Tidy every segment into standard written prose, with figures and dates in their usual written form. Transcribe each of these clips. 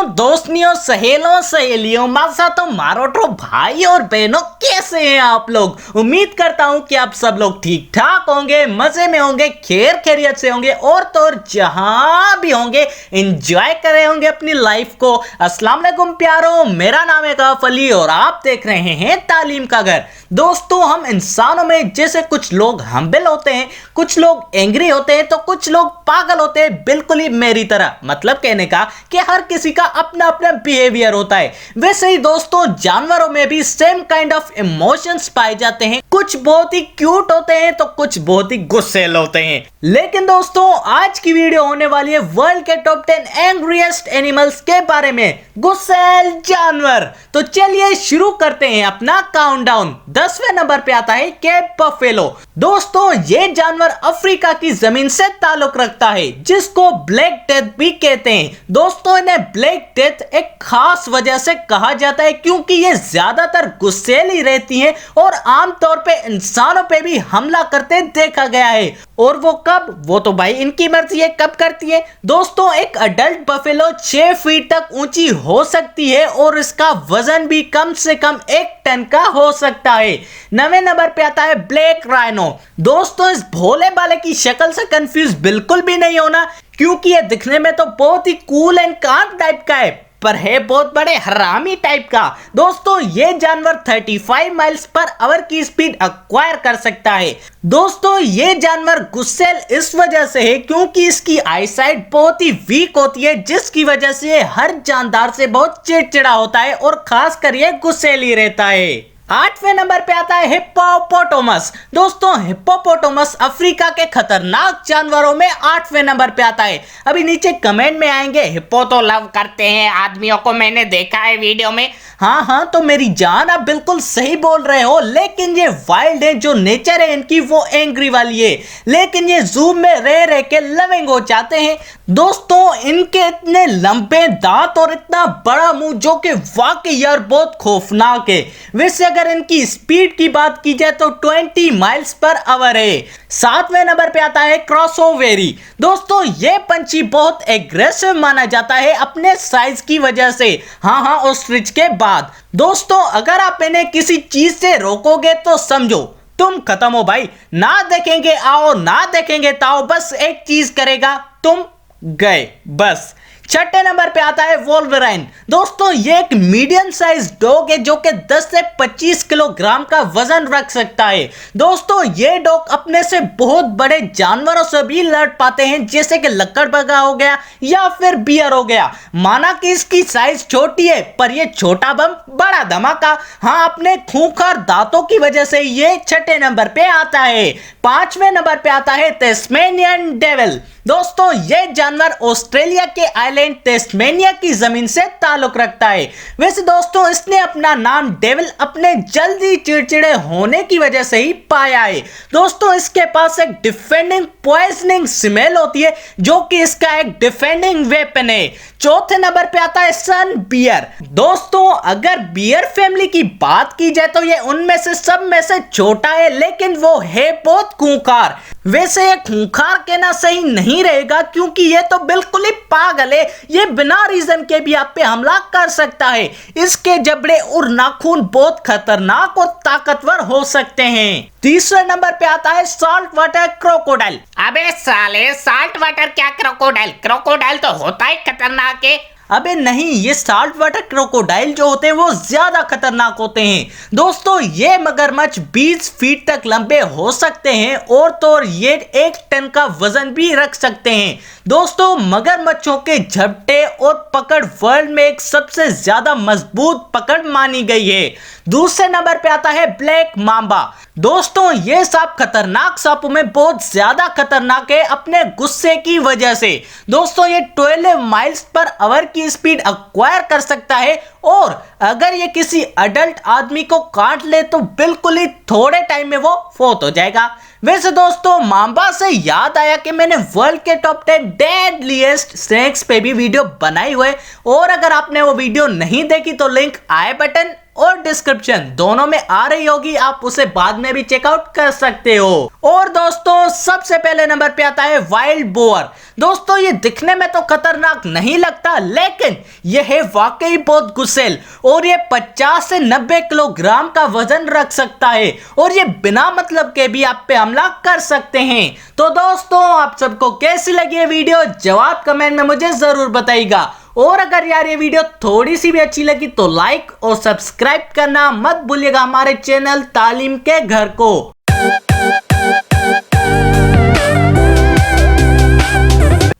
दोस्तनियों, सहेलों, सहेलियों, मासातो, मारोटो, भाई और बहनों, कैसे हैं आप लोग। उम्मीद करता हूं कि आप सब लोग ठीक ठाक होंगे, मजे में होंगे, खैर खैरियत से होंगे और तो और जहां भी होंगे एंजॉय कर रहे होंगे अपनी लाइफ को। अस्सलाम वालेकुम प्यारो, मेरा नाम है काफ अली और आप देख रहे हैं तालीम का घर। दोस्तों, हम इंसानों में जैसे कुछ लोग हम्बल होते हैं, कुछ लोग एंग्री होते हैं, तो कुछ लोग पागल होते हैं, बिल्कुल ही मेरी तरह। मतलब कहने का कि हर किसी का अपना अपना बिहेवियर होता है। वैसे ही दोस्तों, जानवरों में भी सेम काइंड ऑफ इमोशंस पाए जाते हैं। कुछ बहुत ही क्यूट होते हैं तो कुछ बहुत ही गुस्सैल होते हैं। लेकिन दोस्तों, आज की वीडियो होने वाली है वर्ल्ड के टॉप 10 एंग्रीएस्ट एनिमल्स के बारे में, गुस्सैल जानवर। तो चलिए शुरू करते हैं अपना काउंटडाउन। 10वें नंबर पे आता है केप बफेलो। दोस्तों, ये जानवर अफ्रीका की जमीन से ताल्लुक रखता है, जिसको ब्लैक डेथ भी कहते हैं। दोस्तों, इन्हें ब्लैक डेथ एक खास वजह से कहा जाता है क्योंकि ये ज्यादातर गुस्सैली रहती हैं और आमतौर पे इंसानों पे भी हमला करते देखा गया है। और वो कब, वो तो भाई इनकी मर्जी है कब करती है। दोस्तों, एक अडल्ट बफेलो 6 फीट तक ऊंची हो सकती है और इसका वजन भी कम से कम 1 टन का हो सकता है। 9वें नंबर पे आता है ब्लैक राइनो। दोस्तों, इस भोले बाले की शक्ल से कंफ्यूज बिल्कुल भी नहीं होना, क्योंकि ये दिखने में तो बहुत ही कूल एंड काम टाइप का है, पर है बहुत बड़े हरामी टाइप का। दोस्तों, ये जानवर 35 माइल्स पर आवर की स्पीड एक्वायर कर सकता है। दोस्तों, ये जानवर गुस्सैल इस वजह से है क्योंकि इसकी आईसाइट बहुत ही वीक होती है, जिसकी वजह से ये हर जानदार से बहुत चिड़चिड़ा होता है और खासकर ये गुस्सैल ही रहता है। 8वें नंबर पे आता है हिप्पोपोटामस। दोस्तों, हिप्पोपोटामस अफ्रीका के खतरनाक जानवरों में 8वें नंबर पे आता है। अभी नीचे कमेंट में आएंगे हिप्पो तो लव करते हैं आदमियों को, मैंने देखा है वीडियो में। हाँ, तो मेरी जान, आप बिल्कुल सही बोल रहे हो, लेकिन ये वाइल्ड है, जो नेचर है इनकी वो एंग्री वाली है, लेकिन ये जू में रह रह के लविंग हो जाते हैं। दोस्तों, इनके इतने लंबे दांत और इतना बड़ा मुंह, जो कि वाकई यार बहुत खौफनाक है। वैसे अगर इनकी स्पीड की बात की जाए तो 20 माइल्स पर आवर है। 7वें नंबर पे आता है क्रॉसोवेरी। दोस्तों, ये पंछी बहुत एग्रेसिव माना जाता है अपने साइज की वजह से। हाँ, ऑस्ट्रिच के बाद। दोस्तों, अगर आप इन्हें किसी चीज से रोकोगे तो समझो तुम खत्म हो भाई। ना देखेंगे आओ, ना देखेंगे ताओ, बस एक चीज करेगा, तुम गए बस। 6ठे नंबर पे आता है वोल्वराइन। दोस्तों, ये एक मीडियम साइज डॉग है जो कि 10 से 25 किलोग्राम का वजन रख सकता है। दोस्तों, ये डॉग अपने से बहुत बड़े जानवरों से भी लड़ पाते हैं, जैसे कि लकड़बग्गा हो गया या फिर बियर हो गया। माना कि इसकी साइज छोटी है, पर ये छोटा बम बड़ा धमाका। हाँ, अपने खूंखार दांतों की वजह से ये 6ठे नंबर पे आता है। 5वें नंबर पे आता है तस्मेनियन डेविल। दोस्तों, ये जानवर ऑस्ट्रेलिया के आइलैंड तस्मेनिया की जमीन से ताल्लुक रखता है। वैसे दोस्तों, इसने अपना नाम डेविल अपने जल्दी चिड़चिड़े होने की वजह से ही पाया है। दोस्तों, इसके पास एक डिफेंडिंग पॉइजनिंग स्मेल होती है, जो कि इसका एक डिफेंडिंग वेपन है। 4थे नंबर पे आता है सन बियर। दोस्तों, अगर बियर फैमिली की बात की जाए तो ये उनमें से सब में से छोटा है, लेकिन वो है बहुत खूंखार। वैसे ये खूंखार कहना सही नहीं रहेगा, क्योंकि ये तो बिल्कुल ही पागल है। ये बिना रीजन के भी आप पे हमला कर सकता है। इसके जबड़े और नाखून बहुत खतरनाक और ताकतवर हो सकते हैं। 3रे नंबर पे आता है साल्ट वाटर क्रोकोडाइल। अबे साले, साल्ट वाटर क्या क्रोकोडाइल? क्रोकोडाइल तो होता ही खतरनाक है। अबे नहीं, ये साल्ट वाटर क्रोकोडाइल जो होते हैं वो ज्यादा खतरनाक होते हैं। दोस्तों, ये मगरमच्छ 20 फीट तक लंबे हो सकते हैं और तो और ये 1 टन का वजन भी रख सकते हैं। दोस्तों, मगरमच्छों के झपटे और पकड़ वर्ल्ड में एक सबसे ज्यादा मजबूत पकड़ मानी गई है। दूसरे नंबर पे आता है ब्लैक मांबा। दोस्तों, ये सांप खतरनाक सांपों में बहुत ज्यादा खतरनाक है अपने गुस्से की वजह से। दोस्तों, ये 12 माइल्स पर आवर की स्पीड एक्वायर कर सकता है और अगर ये किसी अडल्ट आदमी को काट ले तो बिल्कुल ही थोड़े टाइम में वो फौत हो जाएगा। वैसे दोस्तों, मांबा से याद आया कि मैंने वर्ल्ड के टॉप 10 डेडलीस्ट स्नेक्स पे भी वीडियो बनाई हुई है, और अगर आपने वो वीडियो नहीं देखी तो लिंक आई बटन और डिस्क्रिप्शन दोनों में आ रही होगी, आप उसे बाद में भी चेकआउट कर सकते हो। और दोस्तों सबसे पहले नंबर पे आता है वाइल्ड बोअर। दोस्तों ये दिखने में तो खतरनाक नहीं लगता, लेकिन यह है वाकई बहुत गुस्सैल और ये 50 से 90 किलोग्राम का वजन रख सकता है और ये बिना मतलब के भी आप पे हमला कर सकते हैं। तो दोस्तों आप सबको कैसी लगी ये वीडियो, जवाब कमेंट में मुझे जरूर बताइएगा। और अगर यार ये वीडियो थोड़ी सी भी अच्छी लगी तो लाइक और सब्सक्राइब करना मत भूलिएगा हमारे चैनल तालीम के घर को।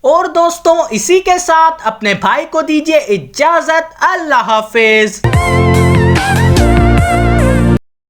और दोस्तों इसी के साथ अपने भाई को दीजिए इजाजत। अल्लाह हाफिज।